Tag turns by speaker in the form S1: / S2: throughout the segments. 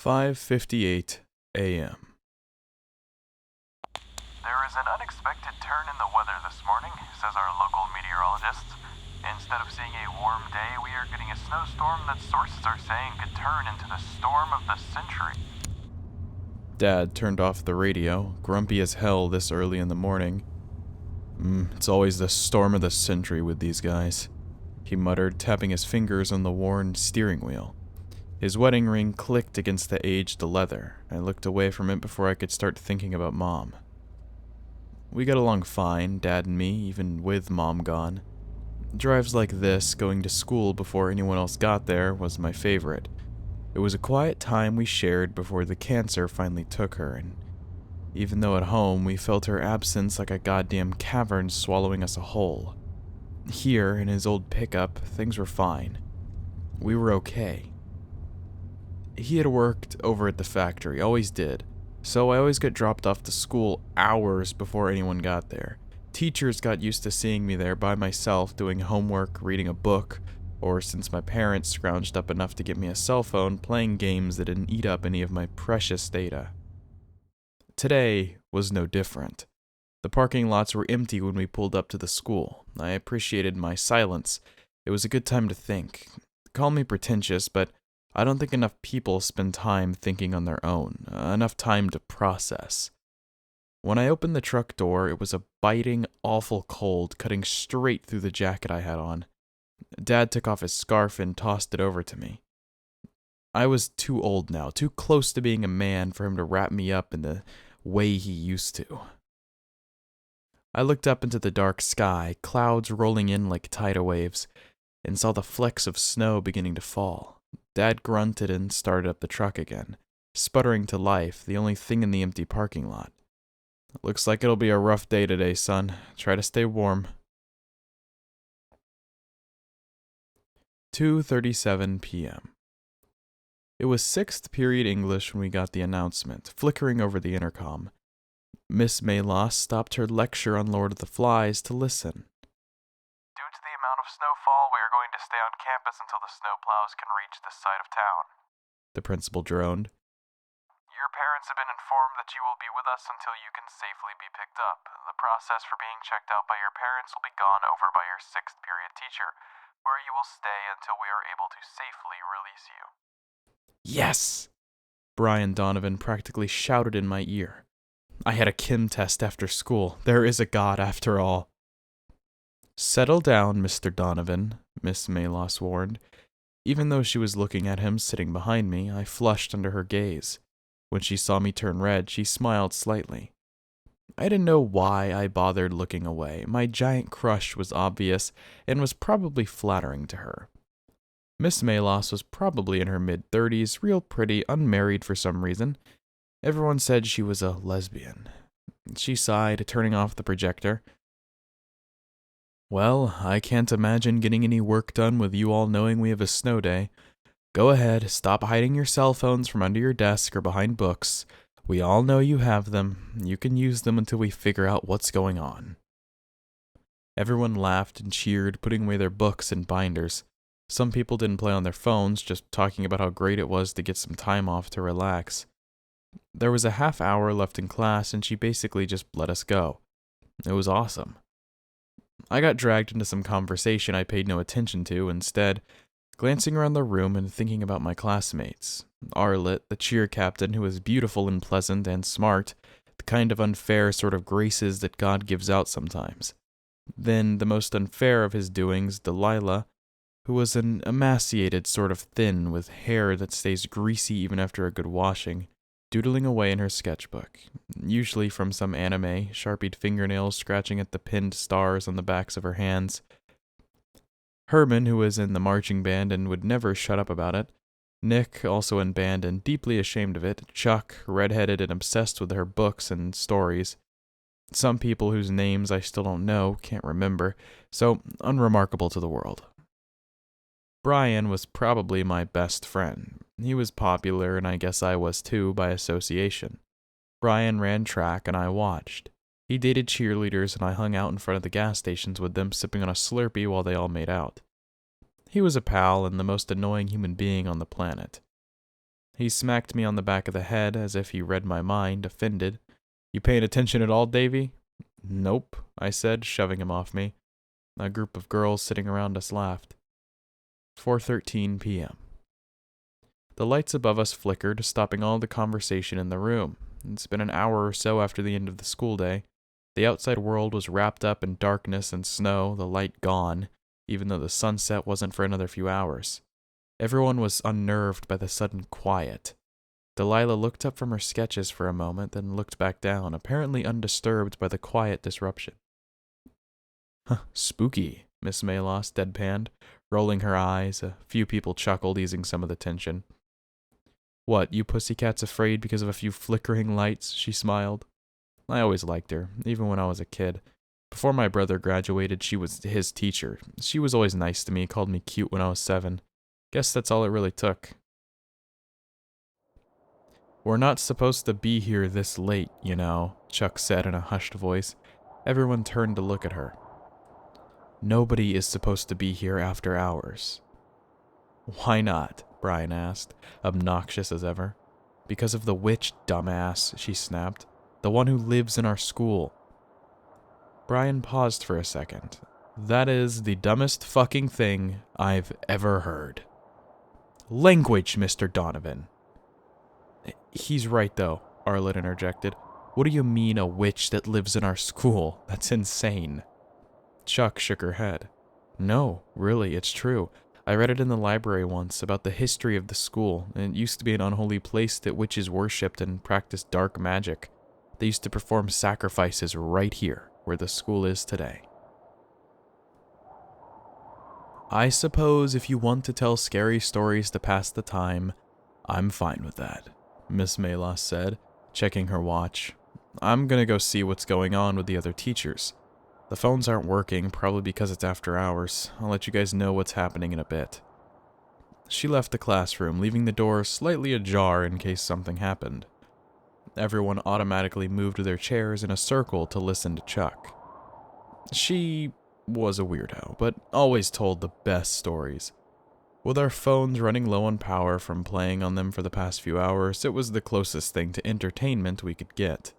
S1: 5:58 a.m.
S2: There is an unexpected turn in the weather this morning, says our local meteorologist. Instead of seeing a warm day, we are getting a snowstorm that sources are saying could turn into the storm of the century.
S1: Dad turned off the radio, grumpy as hell this early in the morning. It's always the storm of the century with these guys, he muttered, tapping his fingers on the worn steering wheel. His wedding ring clicked against the aged leather. I looked away from it before I could start thinking about Mom. We got along fine, Dad and me, even with Mom gone. Drives like this, going to school before anyone else got there, was my favorite. It was a quiet time we shared before the cancer finally took her, and even though at home we felt her absence like a goddamn cavern swallowing us whole. Here, in his old pickup, things were fine. We were okay. He had worked over at the factory, always did, so I always got dropped off to school hours before anyone got there. Teachers got used to seeing me there by myself doing homework, reading a book, or since my parents scrounged up enough to get me a cell phone, playing games that didn't eat up any of my precious data. Today was no different. The parking lots were empty when we pulled up to the school. I appreciated my silence. It was a good time to think. Call me pretentious, but I don't think enough people spend time thinking on their own, enough time to process. When I opened the truck door, it was a biting, awful cold cutting straight through the jacket I had on. Dad took off his scarf and tossed it over to me. I was too old now, too close to being a man for him to wrap me up in the way he used to. I looked up into the dark sky, clouds rolling in like tidal waves, and saw the flecks of snow beginning to fall. Dad grunted and started up the truck again, sputtering to life, the only thing in the empty parking lot. Looks like it'll be a rough day today, son. Try to stay warm. 2:37 p.m. It was 6th period English when we got the announcement, flickering over the intercom. Miss Mayloss stopped her lecture on Lord of the Flies to listen.
S2: Due to the amount of snowfall, we are going to stay on campus until the snowplows can reach this side of town.
S1: The principal droned.
S2: Your parents have been informed that you will be with us until you can safely be picked up. The process for being checked out by your parents will be gone over by your 6th period teacher, where you will stay until we are able to safely release you.
S1: Yes! Brian Donovan practically shouted in my ear. I had a chem test after school. There is a God after all. Settle down, Mr. Donovan, Miss Mayloss warned. Even though she was looking at him sitting behind me, I flushed under her gaze. When she saw me turn red, she smiled slightly. I didn't know why I bothered looking away. My giant crush was obvious and was probably flattering to her. Miss Mayloss was probably in her mid-30s, real pretty, unmarried for some reason. Everyone said she was a lesbian. She sighed, turning off the projector. Well, I can't imagine getting any work done with you all knowing we have a snow day. Go ahead, stop hiding your cell phones from under your desk or behind books. We all know you have them. You can use them until we figure out what's going on. Everyone laughed and cheered, putting away their books and binders. Some people didn't play on their phones, just talking about how great it was to get some time off to relax. There was a half hour left in class, and she basically just let us go. It was awesome. I got dragged into some conversation I paid no attention to, instead, glancing around the room and thinking about my classmates. Arlette, the cheer captain, who was beautiful and pleasant and smart, the kind of unfair sort of graces that God gives out sometimes. Then, the most unfair of his doings, Delilah, who was an emaciated sort of thin with hair that stays greasy even after a good washing, doodling away in her sketchbook, usually from some anime, sharpied fingernails scratching at the pinned stars on the backs of her hands. Herman, who was in the marching band and would never shut up about it. Nick, also in band and deeply ashamed of it. Chuck, redheaded and obsessed with her books and stories. Some people whose names I still don't know, can't remember, so unremarkable to the world. Brian was probably my best friend. He was popular, and I guess I was too, by association. Brian ran track, and I watched. He dated cheerleaders, and I hung out in front of the gas stations with them, sipping on a Slurpee while they all made out. He was a pal and the most annoying human being on the planet. He smacked me on the back of the head as if he read my mind, offended. You paying attention at all, Davy? Nope, I said, shoving him off me. A group of girls sitting around us laughed. 4:13 p.m. The lights above us flickered, stopping all the conversation in the room. It's been an hour or so after the end of the school day. The outside world was wrapped up in darkness and snow, the light gone, even though the sunset wasn't for another few hours. Everyone was unnerved by the sudden quiet. Delilah looked up from her sketches for a moment, then looked back down, apparently undisturbed by the quiet disruption. Huh, spooky, Miss Maylos deadpanned, rolling her eyes. A few people chuckled, easing some of the tension. What, you pussycats afraid because of a few flickering lights? She smiled. I always liked her, even when I was a kid. Before my brother graduated, she was his teacher. She was always nice to me, called me cute when I was 7. Guess that's all it really took. We're not supposed to be here this late, you know, Chuck said in a hushed voice. Everyone turned to look at her. Nobody is supposed to be here after hours. Why not? Brian asked, obnoxious as ever. Because of the witch, dumbass, she snapped. The one who lives in our school. Brian paused for a second. That is the dumbest fucking thing I've ever heard. Language, Mr. Donovan. He's right, though, Arlene interjected. What do you mean, a witch that lives in our school? That's insane. Chuck shook her head. No, really, it's true. I read it in the library once about the history of the school. It used to be an unholy place that witches worshipped and practiced dark magic. They used to perform sacrifices right here, where the school is today. I suppose if you want to tell scary stories to pass the time, I'm fine with that, Miss Maylos said, checking her watch. I'm gonna go see what's going on with the other teachers. The phones aren't working, probably because it's after hours. I'll let you guys know what's happening in a bit. She left the classroom, leaving the door slightly ajar in case something happened. Everyone automatically moved their chairs in a circle to listen to Chuck. She was a weirdo, but always told the best stories. With our phones running low on power from playing on them for the past few hours, it was the closest thing to entertainment we could get.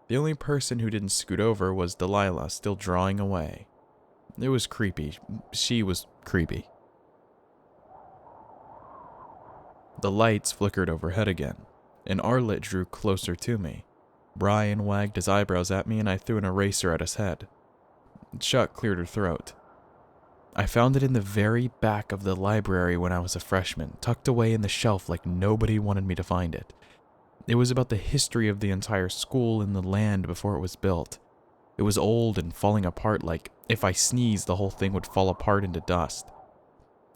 S1: The only person who didn't scoot over was Delilah, still drawing away. It was creepy. She was creepy. The lights flickered overhead again, and Arlet drew closer to me. Brian wagged his eyebrows at me, and I threw an eraser at his head. Chuck cleared her throat. I found it in the very back of the library when I was a freshman, tucked away in the shelf like nobody wanted me to find it. It was about the history of the entire school and the land before it was built. It was old and falling apart, like if I sneezed, the whole thing would fall apart into dust.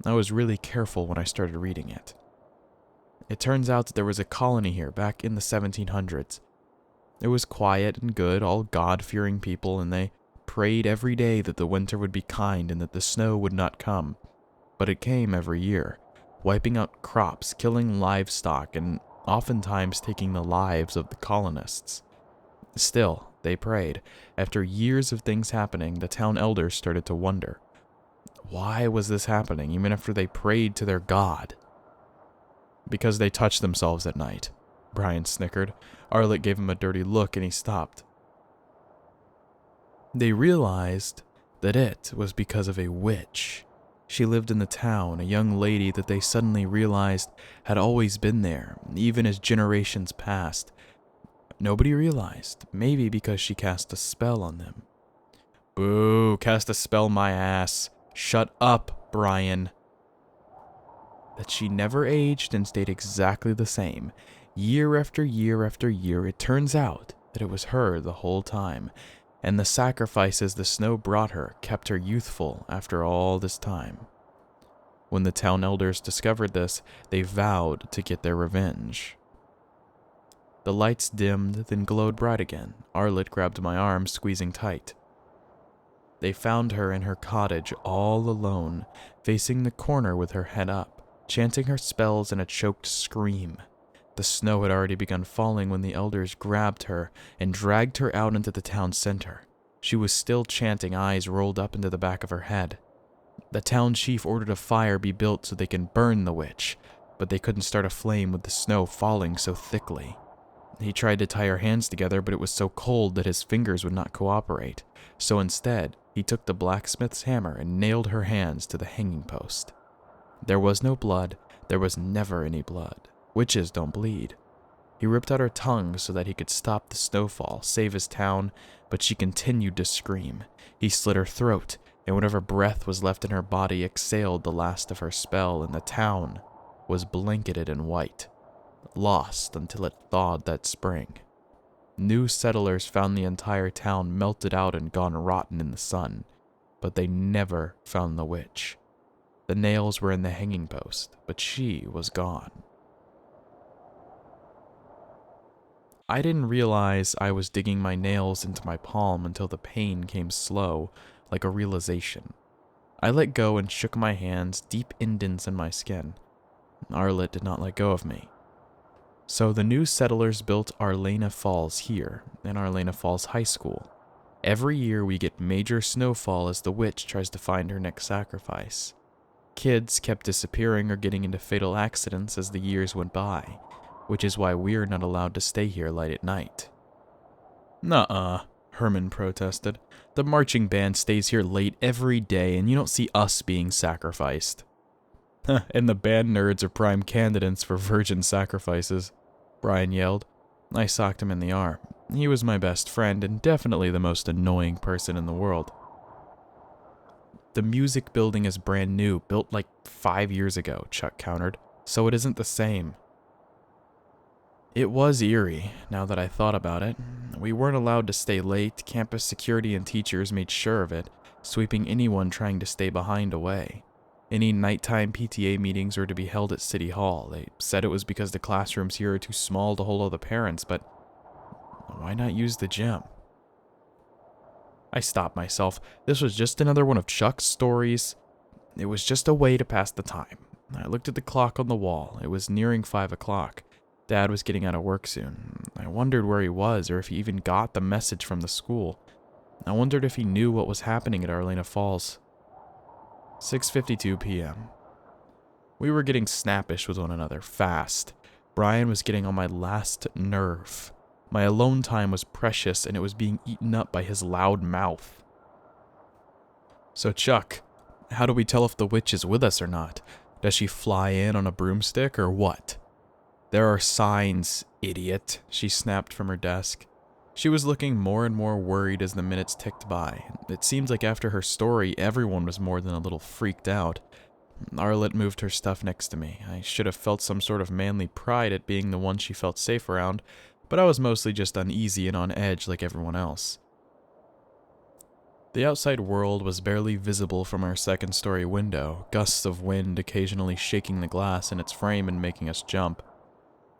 S1: I was really careful when I started reading it. It turns out that there was a colony here back in the 1700s. It was quiet and good, all God-fearing people, and they prayed every day that the winter would be kind and that the snow would not come. But it came every year, wiping out crops, killing livestock, and oftentimes taking the lives of the colonists. Still, they prayed. After years of things happening, the town elders started to wonder. Why was this happening, even after they prayed to their God? Because they touched themselves at night, Brian snickered. Arlet gave him a dirty look and he stopped. They realized that it was because of a witch. She lived in the town, a young lady that they suddenly realized had always been there, even as generations passed. Nobody realized, maybe because she cast a spell on them. Boo, cast a spell my ass. Shut up, Brian. That she never aged and stayed exactly the same. Year after year after year, it turns out that it was her the whole time, and the sacrifices the snow brought her kept her youthful after all this time. When the town elders discovered this, they vowed to get their revenge. The lights dimmed, then glowed bright again. Arlet grabbed my arm, squeezing tight. They found her in her cottage all alone, facing the corner with her head up, chanting her spells in a choked scream. The snow had already begun falling when the elders grabbed her and dragged her out into the town center. She was still chanting, eyes rolled up into the back of her head. The town chief ordered a fire be built so they can burn the witch. but they couldn't start a flame with the snow falling so thickly. He tried to tie her hands together, but it was so cold that his fingers would not cooperate. So instead, he took the blacksmith's hammer and nailed her hands to the hanging post. There was no blood. There was never any blood. Witches don't bleed. He ripped out her tongue so that he could stop the snowfall, save his town, but she continued to scream. He slit her throat, and whatever breath was left in her body exhaled the last of her spell, and the town was blanketed in white, lost until it thawed that spring. New settlers found the entire town melted out and gone rotten in the sun, but they never found the witch. The nails were in the hanging post, but she was gone. I didn't realize I was digging my nails into my palm until the pain came slow, like a realization. I let go and shook my hands, deep indents in my skin. Arlette did not let go of me. So the new settlers built Arlena Falls here, in Arlena Falls High School. Every year we get major snowfall as the witch tries to find her next sacrifice. Kids kept disappearing or getting into fatal accidents as the years went by, which is why we're not allowed to stay here late at night. Nuh-uh, Herman protested. The marching band stays here late every day and you don't see us being sacrificed. And the band nerds are prime candidates for virgin sacrifices, Brian yelled. I socked him in the arm. He was my best friend and definitely the most annoying person in the world. The music building is brand new, built like 5 years ago, Chuck countered, so it isn't the same. It was eerie, now that I thought about it. We weren't allowed to stay late. Campus security and teachers made sure of it, sweeping anyone trying to stay behind away. Any nighttime PTA meetings were to be held at City Hall. They said it was because the classrooms here are too small to hold all the parents, but why not use the gym? I stopped myself. This was just another one of Chuck's stories. It was just a way to pass the time. I looked at the clock on the wall. It was nearing 5 o'clock. Dad was getting out of work soon. I wondered where he was or if he even got the message from the school. I wondered if he knew what was happening at Arlena Falls. 6:52 p.m. We were getting snappish with one another, fast. Brian was getting on my last nerve. My alone time was precious and it was being eaten up by his loud mouth. So Chuck, how do we tell if the witch is with us or not? Does she fly in on a broomstick or what? There are signs, idiot, she snapped from her desk. She was looking more and more worried as the minutes ticked by. It seemed like after her story, everyone was more than a little freaked out. Arlette moved her stuff next to me. I should have felt some sort of manly pride at being the one she felt safe around, but I was mostly just uneasy and on edge like everyone else. The outside world was barely visible from our second-story window, gusts of wind occasionally shaking the glass in its frame and making us jump.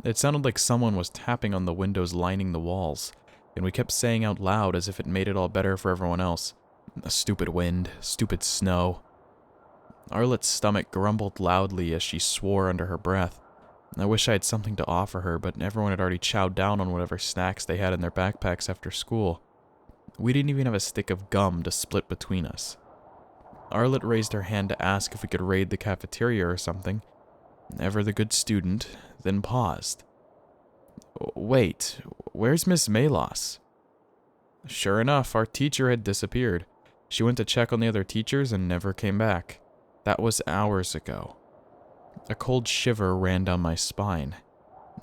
S1: It sounded like someone was tapping on the windows lining the walls, and we kept saying out loud as if it made it all better for everyone else. Stupid wind, stupid snow. Arlette's stomach grumbled loudly as she swore under her breath. I wish I had something to offer her, but everyone had already chowed down on whatever snacks they had in their backpacks after school. We didn't even have a stick of gum to split between us. Arlette raised her hand to ask if we could raid the cafeteria or something. Ever the good student, then paused. Wait, where's Miss Malos? Sure enough, our teacher had disappeared. She went to check on the other teachers and never came back. That was hours ago. A cold shiver ran down my spine.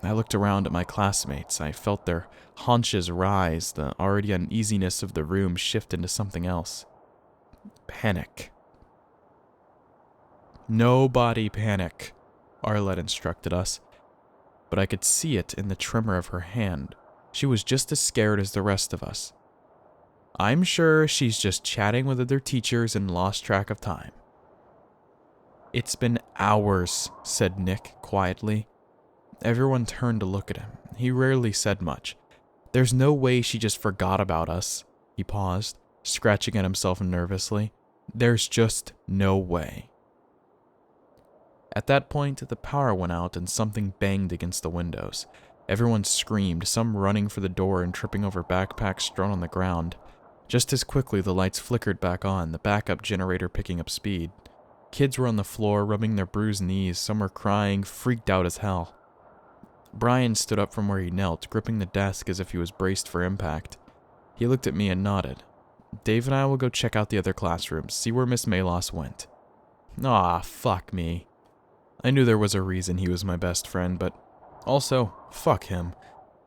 S1: I looked around at my classmates. I felt their haunches rise, the already uneasiness of the room shift into something else. Panic. Nobody panic, Arlette instructed us. But I could see it in the tremor of her hand. She was just as scared as the rest of us. I'm sure she's just chatting with other teachers and lost track of time. It's been hours, said Nick quietly. Everyone turned to look at him. He rarely said much. There's no way she just forgot about us. He paused, scratching at himself nervously. There's just no way. At that point, the power went out and something banged against the windows. Everyone screamed, some running for the door and tripping over backpacks strewn on the ground. Just as quickly, the lights flickered back on, the backup generator picking up speed. Kids were on the floor, rubbing their bruised knees. Some were crying, freaked out as hell. Brian stood up from where he knelt, gripping the desk as if he was braced for impact. He looked at me and nodded. Dave and I will go check out the other classrooms, see where Miss Malos went. Aw, fuck me. I knew there was a reason he was my best friend, but also, fuck him.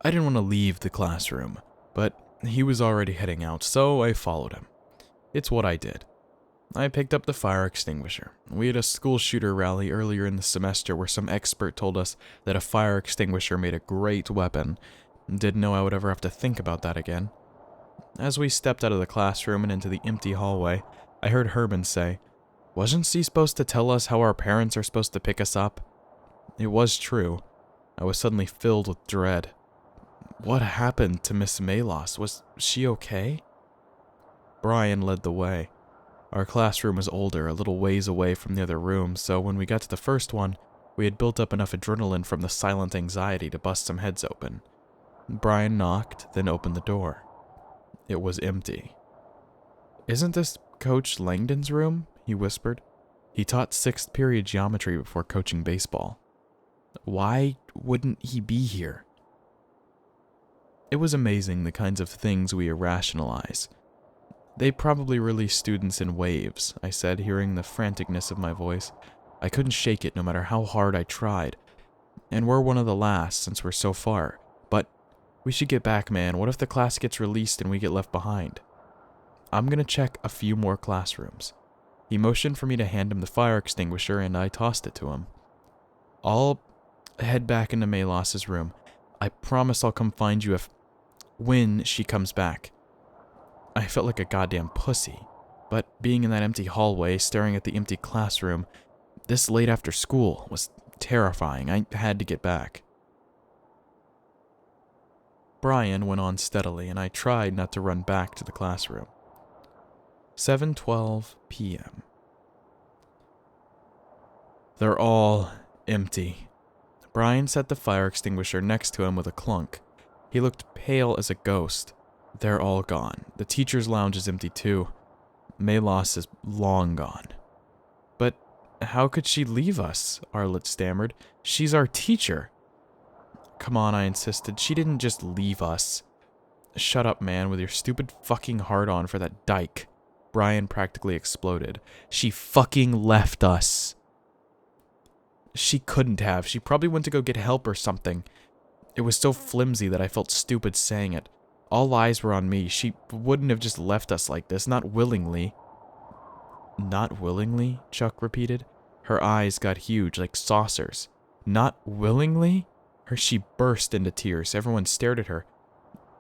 S1: I didn't want to leave the classroom, but he was already heading out, so I followed him. It's what I did. I picked up the fire extinguisher. We had a school shooter rally earlier in the semester where some expert told us that a fire extinguisher made a great weapon. Didn't know I would ever have to think about that again. As we stepped out of the classroom and into the empty hallway, I heard Herman say, "Wasn't she supposed to tell us how our parents are supposed to pick us up?" It was true. I was suddenly filled with dread. What happened to Miss Malos? Was she okay? Brian led the way. Our classroom was older, a little ways away from the other rooms, so when we got to the first one, we had built up enough adrenaline from the silent anxiety to bust some heads open. Brian knocked, then opened the door. It was empty. "Isn't this Coach Langdon's room?" he whispered. He taught 6th period geometry before coaching baseball. Why wouldn't he be here? It was amazing the kinds of things we irrationalize. They probably release students in waves, I said, hearing the franticness of my voice. I couldn't shake it no matter how hard I tried. And we're one of the last since we're so far. But we should get back, man. What if the class gets released and we get left behind? I'm gonna check a few more classrooms. He motioned for me to hand him the fire extinguisher and I tossed it to him. I'll head back into Maylos's room. I promise I'll come find you when she comes back. I felt like a goddamn pussy, but being in that empty hallway, staring at the empty classroom, this late after school, was terrifying. I had to get back. Brian went on steadily, and I tried not to run back to the classroom. 7:12 p.m. They're all empty. Brian set the fire extinguisher next to him with a clunk. He looked pale as a ghost. They're all gone. The teacher's lounge is empty too. Malos is long gone. But how could she leave us? Arlette stammered. She's our teacher. Come on, I insisted. She didn't just leave us. Shut up, man, with your stupid fucking hard-on for that dyke. Brian practically exploded. She fucking left us. She couldn't have. She probably went to go get help or something. It was so flimsy that I felt stupid saying it. All eyes were on me. She wouldn't have just left us like this, not willingly. Not willingly? Chuck repeated. Her eyes got huge, like saucers. Not willingly? She burst into tears. Everyone stared at her.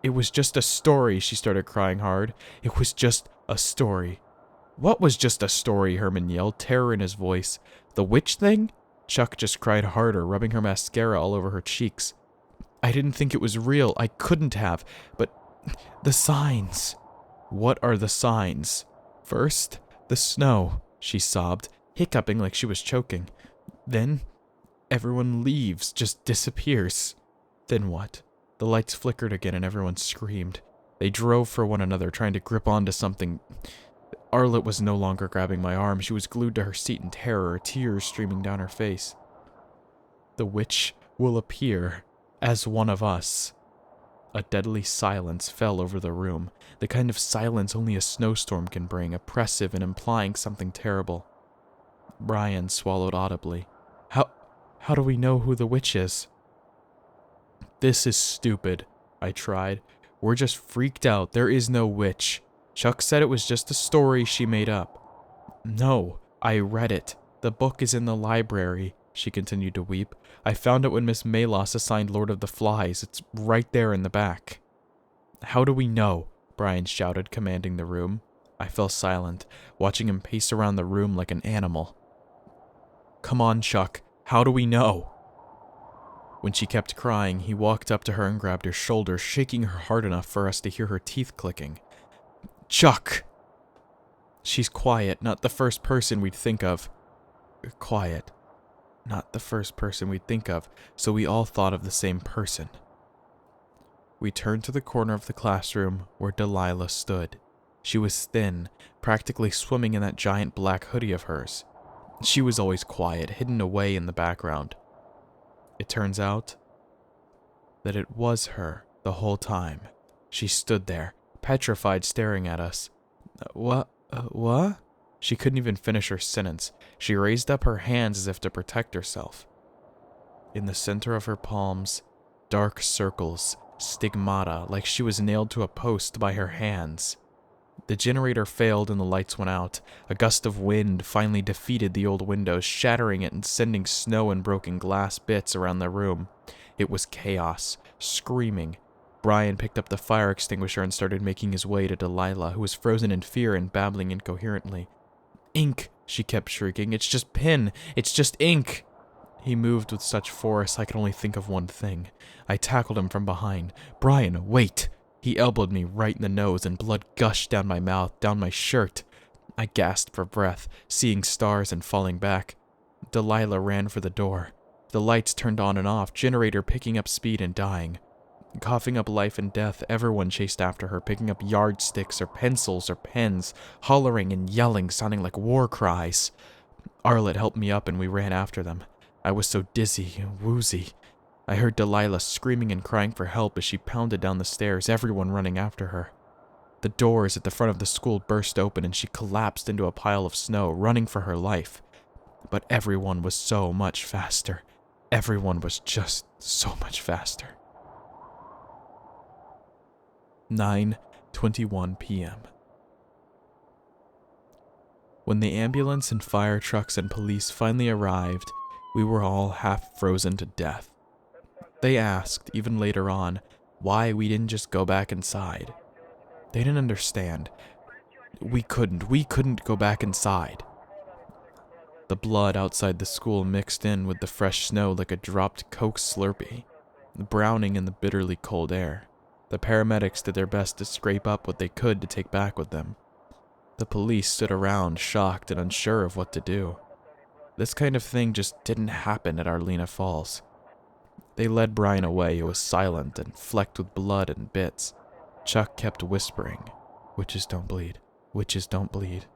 S1: It was just a story, she started crying hard. It was just a story. What was just a story? Herman yelled, terror in his voice. The witch thing? Chuck just cried harder, rubbing her mascara all over her cheeks. I didn't think it was real. I couldn't have. But the signs. What are the signs? First, the snow, she sobbed, hiccuping like she was choking. Then, everyone leaves, just disappears. Then what? The lights flickered again and everyone screamed. They drove for one another, trying to grip onto something. Arlette was no longer grabbing my arm. She was glued to her seat in terror, tears streaming down her face. The witch will appear as one of us. A deadly silence fell over the room, the kind of silence only a snowstorm can bring, oppressive and implying something terrible. Brian swallowed audibly. How do we know who the witch is? This is stupid, I tried. We're just freaked out. There is no witch. Chuck said it was just a story she made up. No, I read it. The book is in the library, she continued to weep. I found it when Miss Malos assigned Lord of the Flies. It's right there in the back. How do we know? Brian shouted, commanding the room. I fell silent, watching him pace around the room like an animal. Come on, Chuck. How do we know? When she kept crying, he walked up to her and grabbed her shoulder, shaking her hard enough for us to hear her teeth clicking. Chuck! She's quiet, not the first person we'd think of. Quiet. Not the first person we'd think of, so we all thought of the same person. We turned to the corner of the classroom where Delilah stood. She was thin, practically swimming in that giant black hoodie of hers. She was always quiet, hidden away in the background. It turns out that it was her the whole time. She stood there, petrified, staring at us. What? She couldn't even finish her sentence. She raised up her hands as if to protect herself. In the center of her palms, dark circles, stigmata, like she was nailed to a post by her hands. The generator failed and the lights went out. A gust of wind finally defeated the old windows, shattering it and sending snow and broken glass bits around the room. It was chaos, screaming. Brian picked up the fire extinguisher and started making his way to Delilah, who was frozen in fear and babbling incoherently. "Ink," she kept shrieking. "It's just pen. It's just ink." He moved with such force I could only think of one thing. I tackled him from behind. "Brian, wait!" He elbowed me right in the nose and blood gushed down my mouth, down my shirt. I gasped for breath, seeing stars and falling back. Delilah ran for the door. The lights turned on and off, generator picking up speed and dying. Coughing up life and death, everyone chased after her, picking up yardsticks or pencils or pens, hollering and yelling, sounding like war cries. Arlette helped me up and we ran after them. I was so dizzy and woozy. I heard Delilah screaming and crying for help as she pounded down the stairs, everyone running after her. The doors at the front of the school burst open and she collapsed into a pile of snow, running for her life. But everyone was so much faster. Everyone was just so much faster. 9:21 p.m. When the ambulance and fire trucks and police finally arrived, we were all half frozen to death. They asked, even later on, why we didn't just go back inside. They didn't understand. We couldn't go back inside. The blood outside the school mixed in with the fresh snow like a dropped Coke Slurpee, browning in the bitterly cold air. The paramedics did their best to scrape up what they could to take back with them. The police stood around, shocked and unsure of what to do. This kind of thing just didn't happen at Arlena Falls. They led Brian away, who was silent and flecked with blood and bits. Chuck kept whispering, "Witches don't bleed. Witches don't bleed."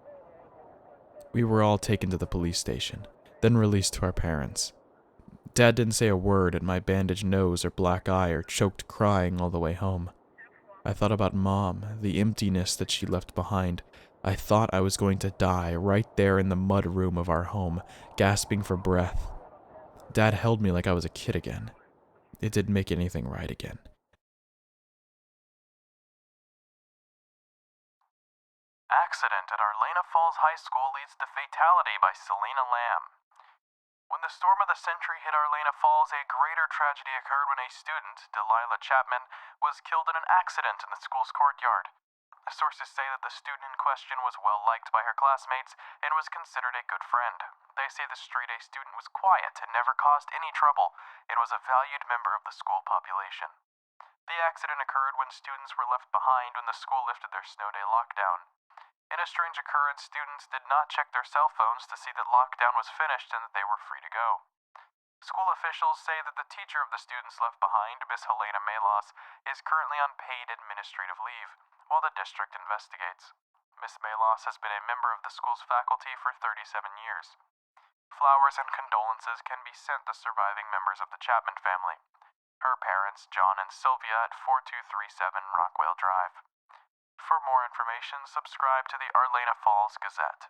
S1: We were all taken to the police station, then released to our parents. Dad didn't say a word at my bandaged nose or black eye or choked crying all the way home. I thought about Mom, the emptiness that she left behind. I thought I was going to die right there in the mud room of our home, gasping for breath. Dad held me like I was a kid again. It didn't make anything right again.
S2: Accident at Arlena Falls High School leads to fatality by Selena Lamb. When the storm of the century hit Arlena Falls, a greater tragedy occurred when a student, Delilah Chapman, was killed in an accident in the school's courtyard. Sources say that the student in question was well liked by her classmates and was considered a good friend. They say the straight A student was quiet and never caused any trouble and was a valued member of the school population. The accident occurred when students were left behind when the school lifted their snow day lockdown. In a strange occurrence, students did not check their cell phones to see that lockdown was finished and that they were free to go. School officials say that the teacher of the students left behind, Miss Helena Malos, is currently on paid administrative leave, while the district investigates. Miss Malos has been a member of the school's faculty for 37 years. Flowers and condolences can be sent to surviving members of the Chapman family. Her parents, John and Sylvia, at 4237 Rockwell Drive. For more information, subscribe to the Arlena Falls Gazette.